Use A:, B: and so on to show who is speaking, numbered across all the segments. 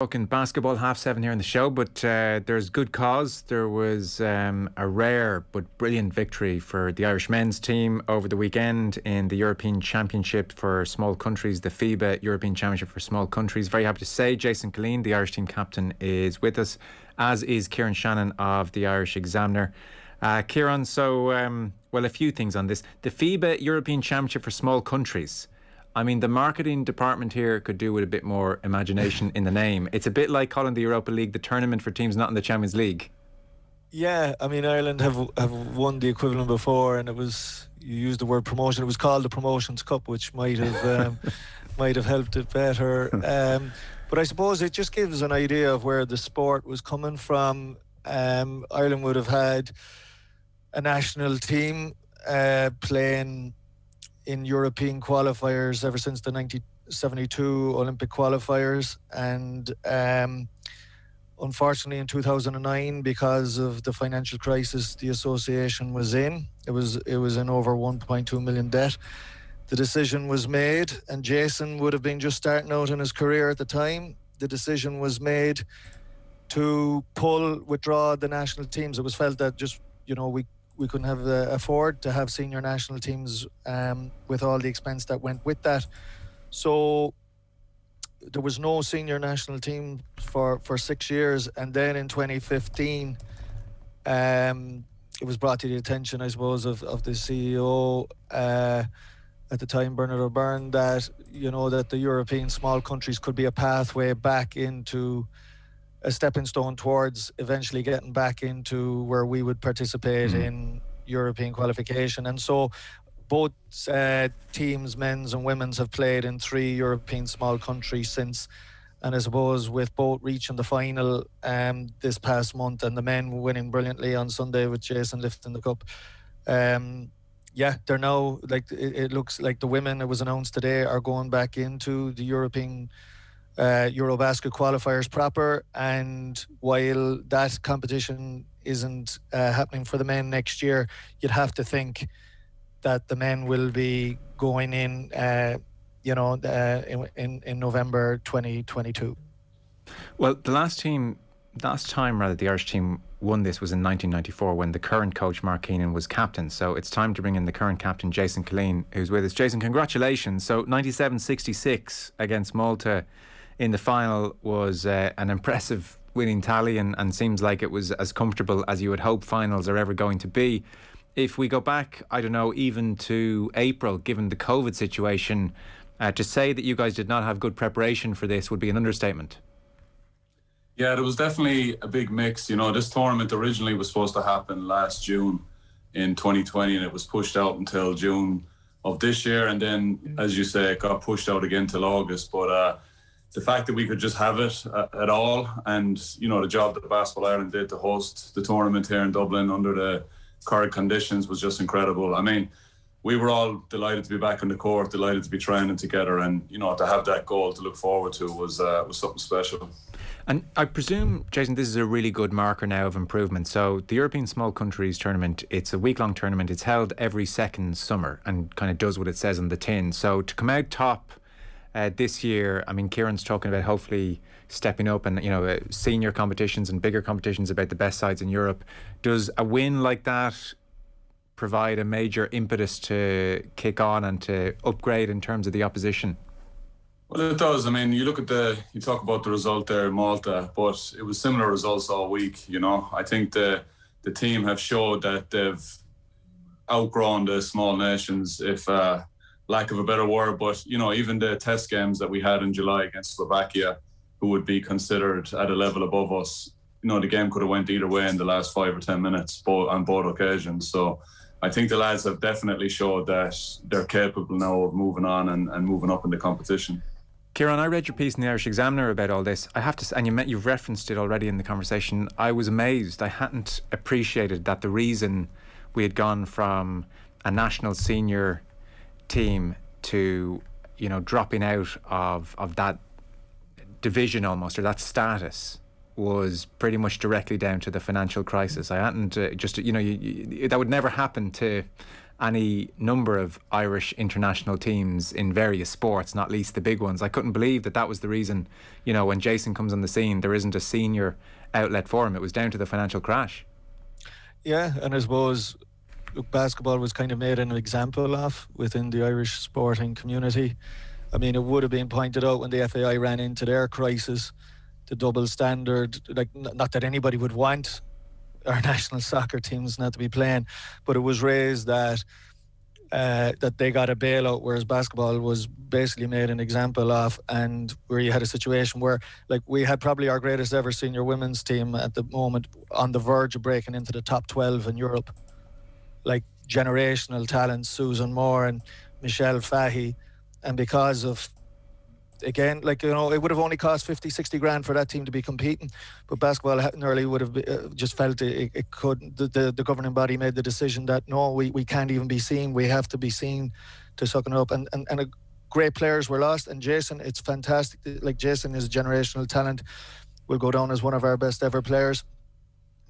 A: Talking basketball, 7:30 here in the show, but there's good cause. There was a rare but brilliant victory for the Irish men's team over the weekend in the European Championship for Small Countries, the FIBA European Championship for Small Countries. Very happy to say Jason Killeen, the Irish team captain, is with us, as is Kieran Shannon of the Irish Examiner. Kieran, a few things on this. The FIBA European Championship for Small Countries. I mean, the marketing department here could do with a bit more imagination in the name. It's a bit like calling the Europa League the tournament for teams not in the Champions League.
B: Yeah, I mean, Ireland have won the equivalent before, and you used the word promotion. It was called the Promotions Cup, which might have helped it better. But I suppose it just gives an idea of where the sport was coming from. Ireland would have had a national team playing in European qualifiers ever since the 1972 Olympic qualifiers, and unfortunately in 2009, because of the financial crisis the association was in, it was in over 1.2 million debt. The decision was made, and Jason would have been just starting out in his career at the time. The decision was made to withdraw the national teams. It was felt that we couldn't afford to have senior national teams with all the expense that went with that. So there was no senior national team for 6 years. And then in 2015, it was brought to the attention, I suppose, of the CEO at the time, Bernard O'Byrne, that the European small countries could be a pathway back into a stepping stone towards eventually getting back into where we would participate in European qualification. And so both teams, men's and women's, have played in 3 European small countries since. And I suppose with both reaching the final this past month, and the men winning brilliantly on Sunday with Jason lifting the cup, they're now, it looks like the women, it was announced today, are going back into the European Eurobasket qualifiers proper. And while that competition isn't happening for the men next year, you'd have to think that the men will be going in November 2022.
A: Well, the last time the Irish team won this was in 1994, when the current coach Mark Keenan was captain. So it's time to bring in the current captain, Jason Killeen, who's with us. Jason, congratulations. So 97-66 against Malta in the final was an impressive winning tally, and seems like it was as comfortable as you would hope finals are ever going to be. If we go back, I don't know, even to April, given the COVID situation, to say that you guys did not have good preparation for this would be an understatement.
C: Yeah, there was definitely a big mix. This tournament originally was supposed to happen last June in 2020, and it was pushed out until June of this year. And then, as you say, it got pushed out again till August. But the fact that we could just have it at all, and the job that Basketball Ireland did to host the tournament here in Dublin under the current conditions was just incredible. I mean, we were all delighted to be back on the court, delighted to be training together, and to have that goal to look forward to was something special.
A: And I presume, Jason, this is a really good marker now of improvement. So the European Small Countries tournament, it's a week-long tournament. It's held every second summer and kind of does what it says on the tin. So to come out top this year, I mean, Kieran's talking about hopefully stepping up and, senior competitions and bigger competitions about the best sides in Europe. Does a win like that provide a major impetus to kick on and to upgrade in terms of the opposition?
C: Well, it does. I mean, you talk about the result there in Malta, but it was similar results all week. I think the team have showed that they've outgrown the small nations, if lack of a better word. But, even the test games that we had in July against Slovakia, who would be considered at a level above us, the game could have went either way in the last 5 or 10 minutes on both occasions. So I think the lads have definitely showed that they're capable now of moving on and moving up in the competition.
A: Kieran, I read your piece in the Irish Examiner about all this. I have to say, and you've referenced it already in the conversation. I was amazed. I hadn't appreciated that the reason we had gone from a national senior team to, dropping out of that division almost, or that status, was pretty much directly down to the financial crisis. I hadn't that would never happen to any number of Irish international teams in various sports, not least the big ones. I couldn't believe that was the reason, when Jason comes on the scene, there isn't a senior outlet for him. It was down to the financial crash.
B: Yeah, and I suppose basketball was kind of made an example of within the Irish sporting community. I mean, it would have been pointed out when the FAI ran into their crisis, the double standard, like not that anybody would want our national soccer teams not to be playing, but it was raised that they got a bailout, whereas basketball was basically made an example of, and where you had a situation where, like, we had probably our greatest ever senior women's team at the moment on the verge of breaking into the top 12 in Europe. Like, generational talents, Susan Moore and Michelle Fahy, and because of, again, like, it would have only cost 50, 60 grand for that team to be competing, but basketball nearly would have just felt it couldn't. The governing body made the decision that no, we can't even be seen. We have to be seen to suck it up, and great players were lost. And Jason, it's fantastic. Like, Jason is a generational talent. Will go down as one of our best ever players.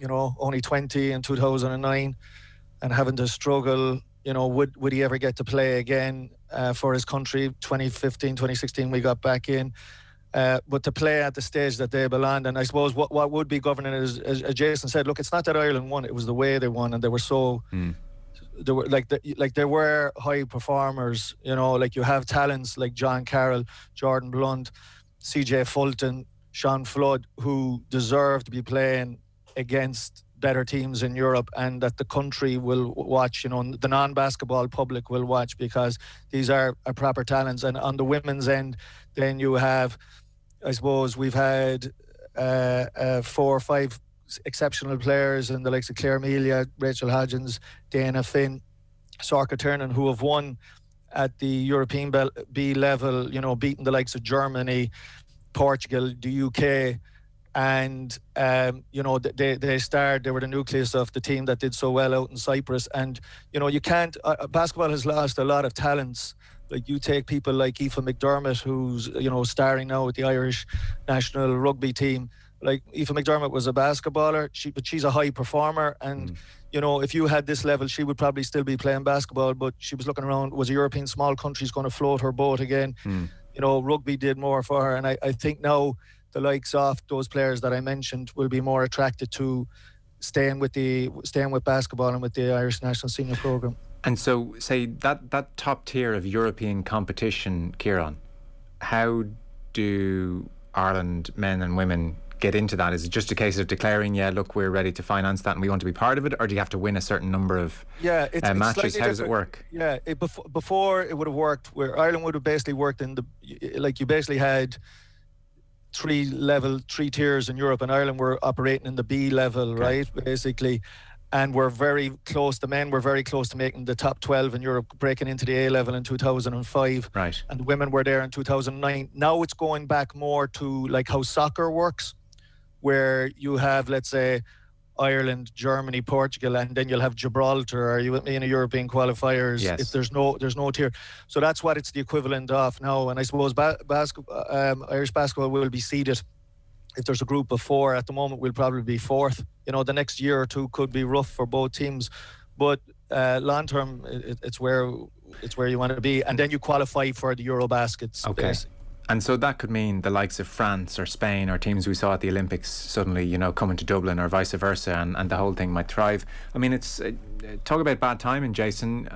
B: Only 20 in 2009, and having to struggle. Would he ever get to play again for his country? 2015, 2016, we got back in. But to play at the stage that they belonged, and I suppose what would be governing it is, as Jason said, look, it's not that Ireland won, it was the way they won, and they were so... They were there were high performers, like you have talents like John Carroll, Jordan Blunt, CJ Fulton, Sean Flood, who deserve to be playing against better teams in Europe, and that the country will watch, the non-basketball public will watch, because these are proper talents. And on the women's end, then you have, I suppose, we've had 4 or 5 exceptional players in the likes of Claire Amelia, Rachel Hodgins, Dana Finn, Sorka Turnan, who have won at the European B level, beating the likes of Germany, Portugal, the UK. And they were the nucleus of the team that did so well out in Cyprus. And you can't basketball has lost a lot of talents. Like, you take people like Aoife McDermott, who's starring now with the Irish national rugby team. Like, Aoife McDermott was a basketballer, but she's a high performer, and if you had this level, she would probably still be playing basketball. But she was looking around, was a European small country's going to float her boat again? Rugby did more for her, and I think now the likes of those players that I mentioned will be more attracted to staying with basketball and with the Irish national senior program. And
A: so, say that top tier of European competition, Kieran, how do Ireland men and women get into that? Is it just a case of declaring, look, we're ready to finance that and we want to be part of it, or do you have to win a certain number of matches? How does it work?
B: Before it would have worked where Ireland would have basically worked in you basically had 3 tiers in Europe, and Ireland were operating in the B level, right, basically, and we're very close. The men were very close to making the top 12 in Europe, breaking into the A level in 2005,
A: right,
B: and the women were there in 2009. Now it's going back more to like how soccer works, where you have, let's say, Ireland, Germany, Portugal, and then you'll have Gibraltar. Are you with me in a European qualifiers?
A: Yes.
B: If there's no tier, so that's what it's the equivalent of now. And I suppose Irish basketball will be seeded. If there's a group of 4 at the moment, we'll probably be 4th. The next year or two could be rough for both teams, but long term, it's where you want to be, and then you qualify for the Eurobaskets.
A: Okay.
B: Basically.
A: And so that could mean the likes of France or Spain or teams we saw at the Olympics suddenly, coming to Dublin, or vice versa, and the whole thing might thrive. I mean, it's talk about bad timing, Jason.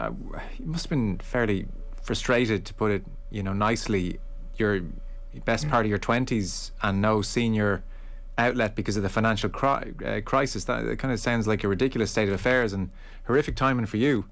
A: You must have been fairly frustrated, to put it, nicely. Your best part of your 20s and no senior outlet because of the financial crisis. That kind of sounds like a ridiculous state of affairs and horrific timing for you.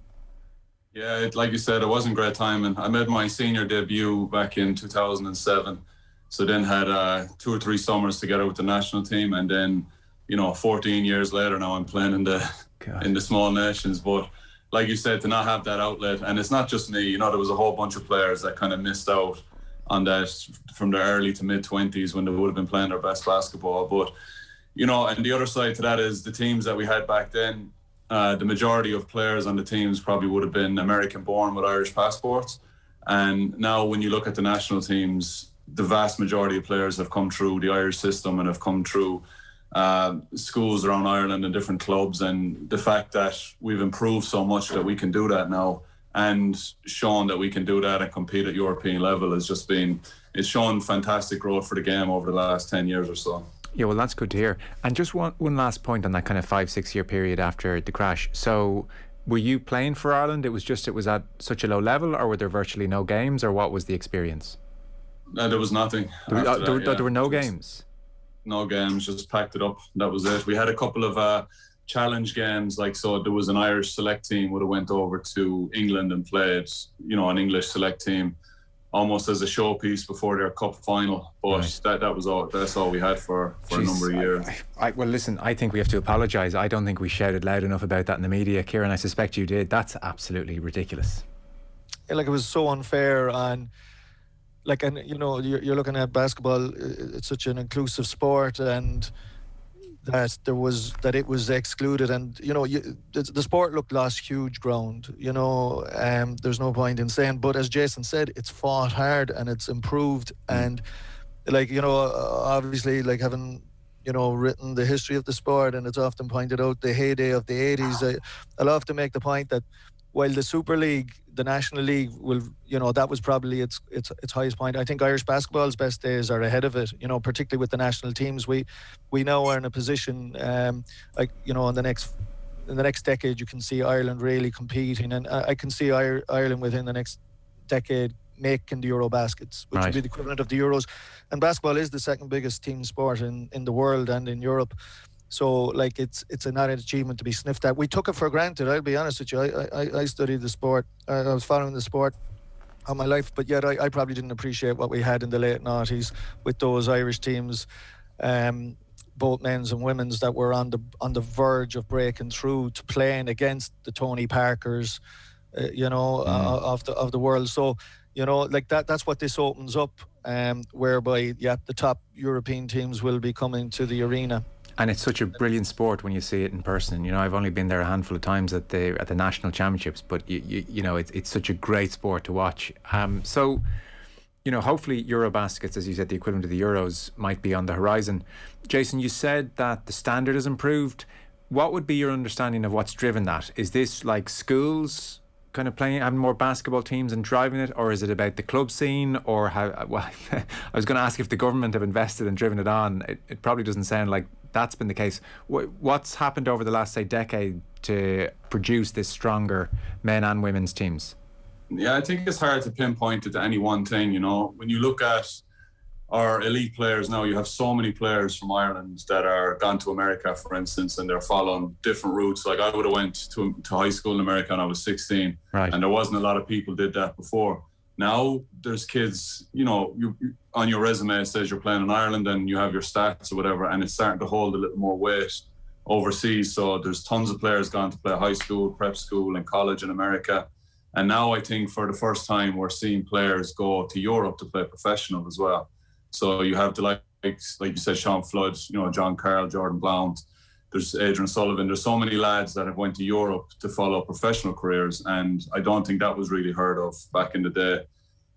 C: Yeah, like you said, it wasn't great timing. I made my senior debut back in 2007. So then had 2 or 3 summers together with the national team. And then, 14 years later, now I'm playing in the small nations. But like you said, to not have that outlet, and it's not just me, there was a whole bunch of players that kind of missed out on that from their early to mid-20s when they would have been playing their best basketball. But, and the other side to that is the teams that we had back then, the majority of players on the teams probably would have been American-born with Irish passports. And now when you look at the national teams, the vast majority of players have come through the Irish system and have come through schools around Ireland and different clubs, and the fact that we've improved so much that we can do that now, and shown that we can do that and compete at European level has just been, it's shown fantastic growth for the game over the last 10 years or so.
A: Yeah, well, that's good to hear. And just one last point on that kind of 5-6 year period after the crash. So were you playing for Ireland? It was at such a low level, or were there virtually no games, or what was the experience?
C: No, there was nothing.
A: There were no games?
C: No games, just packed it up. That was it. We had a couple of challenge games, so there was an Irish select team would have went over to England and played, an English select team, almost as a showpiece before their cup final. But that was all. That's all we had for a number of years.
A: Well, listen, I think we have to apologise. I don't think we shouted loud enough about that in the media. Kieran, I suspect you did. That's absolutely ridiculous.
B: Yeah, it was so unfair, and you're looking at basketball. It's such an inclusive sport, and that it was excluded, and the sport lost huge ground. There's no point in saying, but as Jason said, it's fought hard and it's improved, and obviously having written the history of the sport, and it's often pointed out the heyday of the 80s. I love to make the point that while the Super League, the National League, that was probably its highest point. I think Irish basketball's best days are ahead of it. Particularly with the national teams, we now are in a position, in the next decade, you can see Ireland really competing, and I can see Ireland within the next decade making the Euro baskets, which would be the equivalent of the Euros. And basketball is the second biggest team sport in the world and in Europe. So it's an added achievement to be sniffed at. We took it for granted, I'll be honest with you. I studied the sport. I was following the sport all my life, but yet I probably didn't appreciate what we had in the late 90s with those Irish teams, both men's and women's, that were on the verge of breaking through to playing against the Tony Parkers, of the world. So that's what this opens up, whereby the top European teams will be coming to the arena.
A: And it's such a brilliant sport when you see it in person. I've only been there a handful of times at the national championships, but it's such a great sport to watch. So hopefully Eurobaskets, as you said, the equivalent of the Euros, might be on the horizon. Jason, you said that the standard has improved. What would be your understanding of what's driven that? Is this like schools kind of having more basketball teams and driving it, or is it about the club scene, or how? Well, I was going to ask if the government have invested and driven it on. It probably doesn't sound like that's been the case. What's happened over the last, say, decade to produce this stronger men and women's teams?
C: Yeah, I think it's hard to pinpoint it to any one thing. When you look at our elite players now, you have so many players from Ireland that are gone to America, for instance, and they're following different routes. Like I would have went to high school in America when I was 16, and there wasn't a lot of people did that before. Now there's kids, you on your resume it says you're playing in Ireland and you have your stats or whatever, and it's starting to hold a little more weight overseas. So there's tons of players gone to play high school, prep school and college in America. And now I think for the first time we're seeing players go to Europe to play professional as well. So you have the likes, like you said, Sean Flood, John Carroll, Jordan Blount, there's Adrian Sullivan. There's so many lads that have went to Europe to follow professional careers, and I don't think that was really heard of back in the day.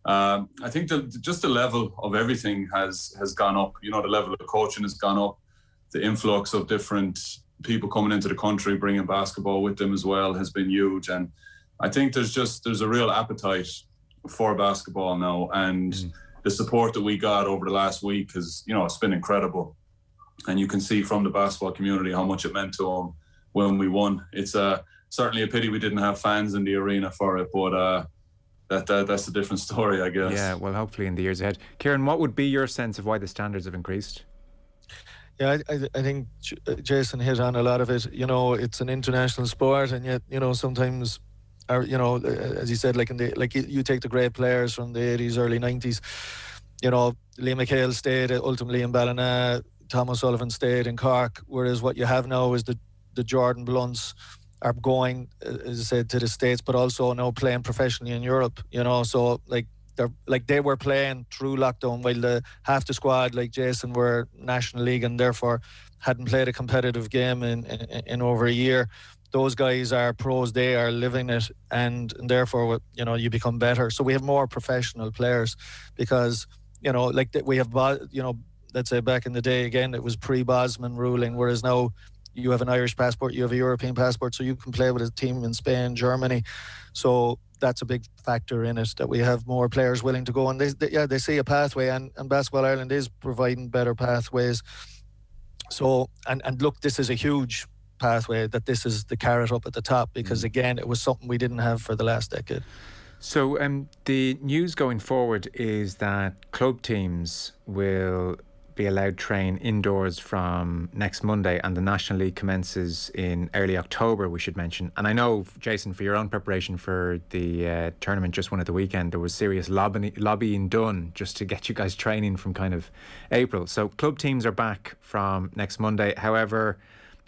C: I think just the level of everything has gone up. The level of coaching has gone up. The influx of different people coming into the country, bringing basketball with them as well, has been huge. And I think there's a real appetite for basketball now, and the support that we got over the last week has, it's been incredible. And you can see from the basketball community how much it meant to them when we won. It's certainly a pity we didn't have fans in the arena for it, but that's a different story, I guess.
A: Yeah, well, hopefully in the years ahead. Kieran, what would be your sense of why the standards have increased?
B: Yeah, I think Jason hit on a lot of it. It's an international sport, and yet, sometimes, as you said, you take the great players from the 80s, early 90s. Liam McHale stayed ultimately in Ballina. Thomas Sullivan stayed in Cork, whereas what you have now is the Jordan Blunts are going, as I said, to the States, but also now playing professionally in Europe. So they were playing through lockdown, while half the squad, like Jason, were National League and therefore hadn't played a competitive game in over a year. Those guys are pros; they are living it, and therefore, you become better. So we have more professional players because we have, let's say back in the day, again, it was pre-Bosman ruling, whereas now you have an Irish passport, you have a European passport, so you can play with a team in Spain, Germany. So that's a big factor in it, that we have more players willing to go. And they see a pathway, and Basketball Ireland is providing better pathways. So, and look, this is a huge pathway, that this is the carrot up at the top, because again, it was something we didn't have for the last decade.
A: So the news going forward is that club teams will be allowed train indoors from next Monday, and the National League commences in early October, we should mention. And I know, Jason, for your own preparation for the tournament just won at the weekend, there was serious lobbying done just to get you guys training from kind of April. So club teams are back from next Monday. However,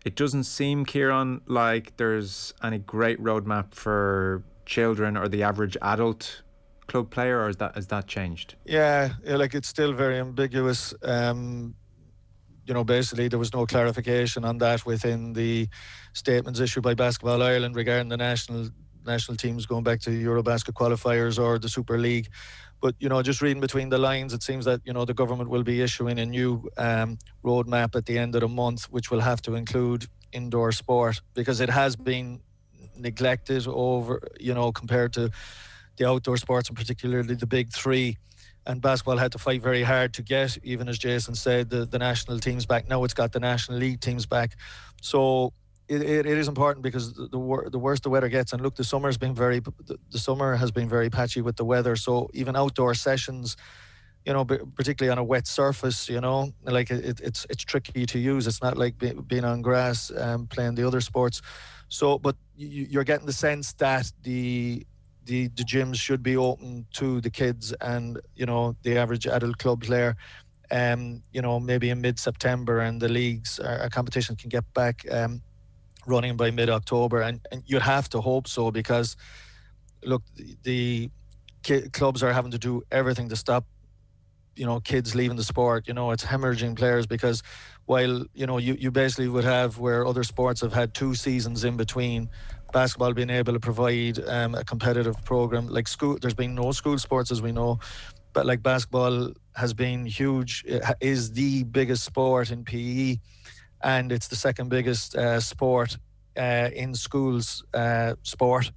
A: it doesn't seem, Kieran, like there's any great roadmap for children or the average adult club player, or has that changed?
B: Yeah, like it's still very ambiguous. Basically there was no clarification on that within the statements issued by Basketball Ireland regarding the national teams going back to Eurobasket qualifiers or the Super League. But just reading between the lines, it seems that the government will be issuing a new roadmap at the end of the month, which will have to include indoor sport, because it has been neglected over compared to the outdoor sports, and particularly the big three. And basketball had to fight very hard to get, even as Jason said, the national teams back. Now it's got the National League teams back. So it is important, because the worse the weather gets, and look, the summer has been very patchy with the weather. So even outdoor sessions, particularly on a wet surface, like it's tricky to use. It's not like being on grass and playing the other sports. So, but you're getting the sense that the gyms should be open to the kids and the average adult club player, maybe in mid-September, and the leagues, our competition can get back running by mid-October, and you'd have to hope so, because look, the clubs are having to do everything to stop kids leaving the sport. It's hemorrhaging players, because while you basically would have, where other sports have had 2 seasons in between, basketball being able to provide a competitive program. Like school, there's been no school sports, as we know, but like basketball has been huge. It is the biggest sport in PE, and it's the second biggest sport in schools sport.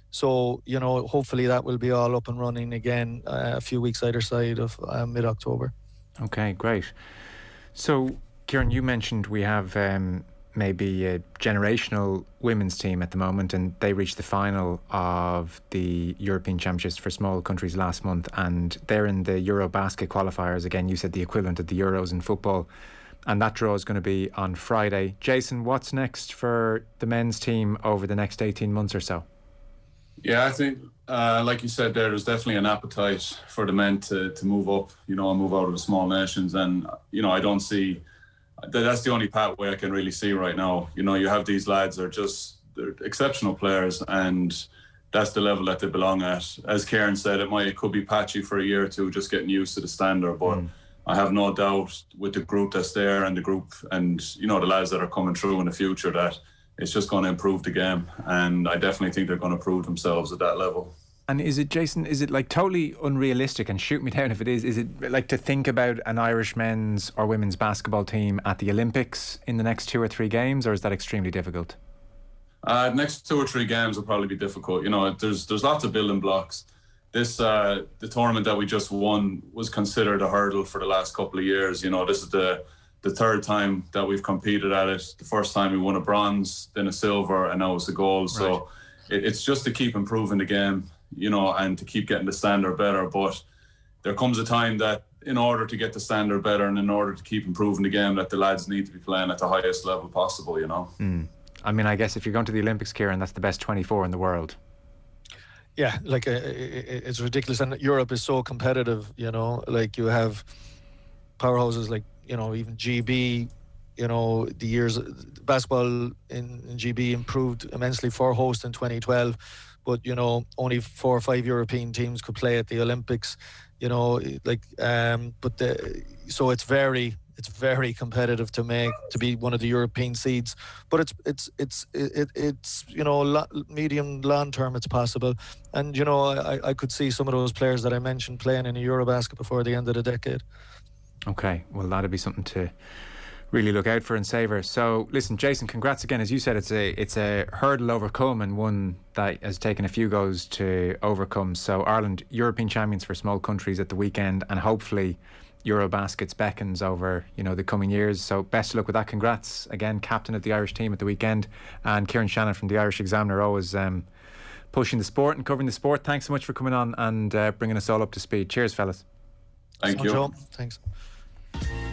B: So, hopefully that will be all up and running again a few weeks either side of mid-October. Okay,
A: great. So, Kieran, you mentioned we have maybe a generational women's team at the moment, and they reached the final of the European Championships for small countries last month, and they're in the Eurobasket qualifiers. Again, you said the equivalent of the Euros in football, and that draw is going to be on Friday. Jason, what's next for the men's team over the next 18 months or so?
C: Yeah, I think, like you said there's definitely an appetite for the men to move up, and move out of the small nations. And, I don't see, that's the only pathway I can really see right now. You have these lads they're exceptional players, and that's the level that they belong at. As Kieran said, it could be patchy for a year or two, just getting used to the standard. But I have no doubt with the group that's there, and the group and, the lads that are coming through in the future, that it's just going to improve the game, and I definitely think they're going to prove themselves at that level.
A: And is it, Jason, is it like totally unrealistic, and shoot me down if it is it like to think about an Irish men's or women's basketball team at the Olympics in the next 2 or 3 games, or is that extremely difficult?
C: Next 2 or 3 games will probably be difficult. There's lots of building blocks. This the tournament that we just won was considered a hurdle for the last couple of years. This is the 3rd time that we've competed at it. The first time we won a bronze, then a silver, and now it's a gold. Right. So it's just to keep improving the game, and to keep getting the standard better. But there comes a time that in order to get the standard better, and in order to keep improving the game, that the lads need to be playing at the highest level possible,
B: I
A: mean, I guess if you're going to the Olympics, Kieran, that's the best 24 in the world.
B: Yeah, like it's ridiculous. And Europe is so competitive, like you have powerhouses like, even GB, the years basketball in GB improved immensely for host in 2012, but only 4 or 5 European teams could play at the Olympics, so it's very competitive to be one of the European seeds, but it's medium long term it's possible. And I could see some of those players that I mentioned playing in a Eurobasket before the end of the decade.
A: Okay, well, that'll be something to really look out for and savour. So, listen, Jason, congrats again. As you said, it's a hurdle overcome, and one that has taken a few goes to overcome. So, Ireland, European champions for small countries at the weekend, and hopefully Eurobaskets beckons over, the coming years. So, best of luck with that. Congrats again, captain of the Irish team at the weekend, and Kieran Shannon from the Irish Examiner, always pushing the sport and covering the sport. Thanks so much for coming on and bringing us all up to speed. Cheers, fellas.
C: Thank you.
B: Joe. Thanks.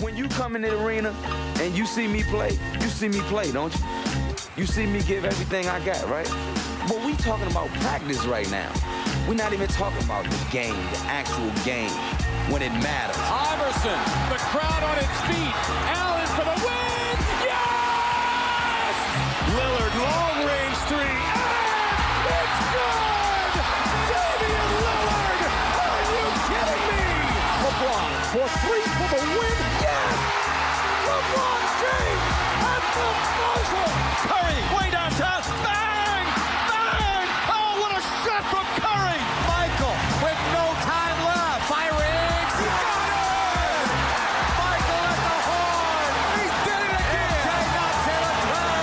D: When you come in the arena and you see me play, don't you? You see me give everything I got, right? But we talking about practice right now. We're not even talking about the game, the actual game, when it matters.
E: Iverson, the crowd on its feet. Allen for the win! Yes! Lillard, long-range three. And it's good! Damian Lillard! Are you kidding me? LeBron for three for the win. Yes! LeBron James at the buzzer. Curry way downtown. Bang! Bang! Oh, what a shot from Curry! Michael with no time left. Firing. He got it! Michael at the horn. He did it again. Cannot tell a play.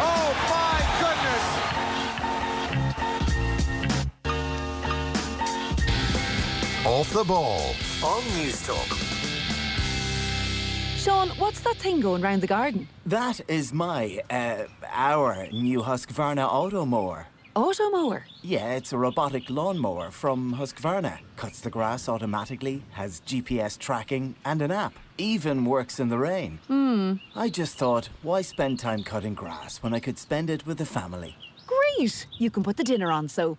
E: Oh my goodness.
F: Off the ball on News Talk.
G: Sean, what's that thing going round the garden?
H: That is our new Husqvarna Automower.
G: Automower?
H: Yeah, it's a robotic lawnmower from Husqvarna. Cuts the grass automatically, has GPS tracking and an app. Even works in the rain. I just thought, why spend time cutting grass when I could spend it with the family?
G: Great! You can put the dinner on, so.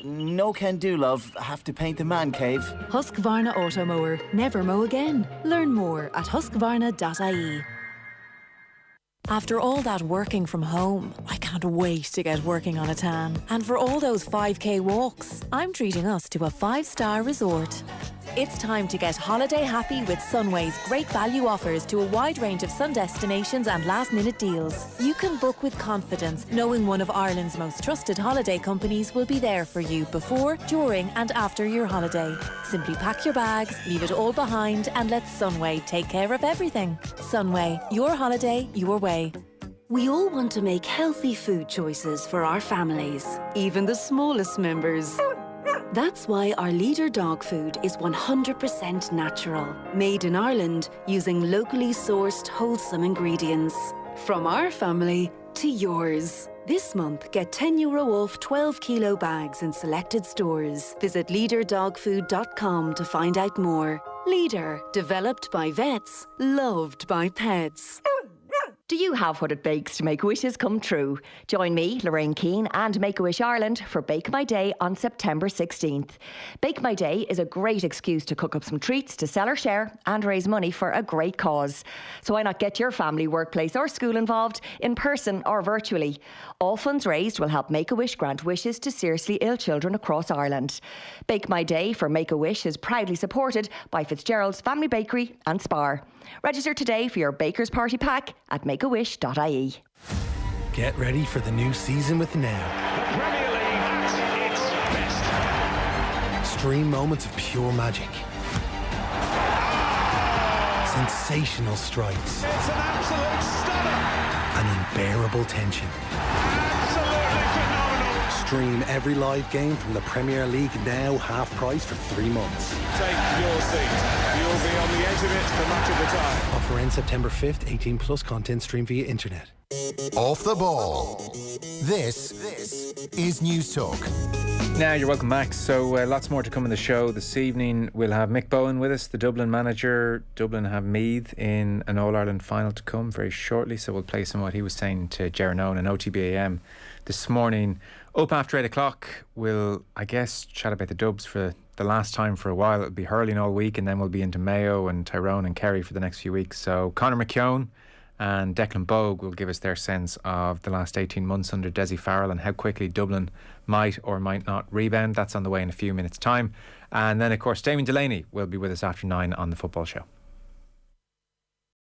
H: No can do, love. Have to paint the man cave.
G: Husqvarna Automower. Never mow again. Learn more at husqvarna.ie. After all that working from home, I can't wait to get working on a tan. And for all those 5k walks, I'm treating us to a 5-star resort. It's time to get holiday happy with Sunway's great value offers to a wide range of sun destinations and last-minute deals. You can book with confidence, knowing one of Ireland's most trusted holiday companies will be there for you before, during and after your holiday. Simply pack your bags, leave it all behind and let Sunway take care of everything. Sunway, your holiday, your way.
I: We all want to make healthy food choices for our families, even the smallest members. That's why our leader dog food is 100% natural, made in Ireland using locally sourced wholesome ingredients. From our family to yours. This month, get €10 off 12-kilo bags in selected stores. Visit leaderdogfood.com to find out more. Leader, developed by vets, loved by pets.
J: Do you have what it takes to make wishes come true? Join me, Lorraine Keane, and Make-A-Wish Ireland for Bake My Day on September 16th. Bake My Day is a great excuse to cook up some treats to sell or share and raise money for a great cause. So why not get your family, workplace or school involved in person or virtually? All funds raised will help Make-A-Wish grant wishes to seriously ill children across Ireland. Bake My Day for Make-A-Wish is proudly supported by Fitzgerald's Family Bakery and Spar. Register today for your Baker's Party Pack at makeawish.ie.
K: Get ready for the new season with Now.
E: The Premier League at its best.
K: Stream moments of pure magic. Sensational strikes.
E: It's an absolute stunner.
K: And unbearable tension.
E: Absolutely phenomenal.
K: Stream every live game from the Premier League now half price for 3 months.
E: Take your seat. You'll be on the edge of it for much of the time.
K: Offer ends September 5th. 18 plus content streamed via internet.
F: Off the ball. This is News Talk.
A: Now you're welcome back. So lots more to come in the show this evening. We'll have Mick Bowen with us, the Dublin manager. Dublin have Meath in an All-Ireland final to come very shortly, so we'll play some of what he was saying to Gerard Owen and OTB AM this morning. Up after 8 o'clock, we'll, I guess, chat about the Dubs for the last time for a while. It'll be hurling all week, and then we'll be into Mayo and Tyrone and Kerry for the next few weeks. So Conor McKeown and Declan Bogue will give us their sense of the last 18 months under Dessie Farrell and how quickly Dublin might or might not rebound. That's on the way in a few minutes' time. And then, of course, Damien Delaney will be with us after 9 on The Football Show.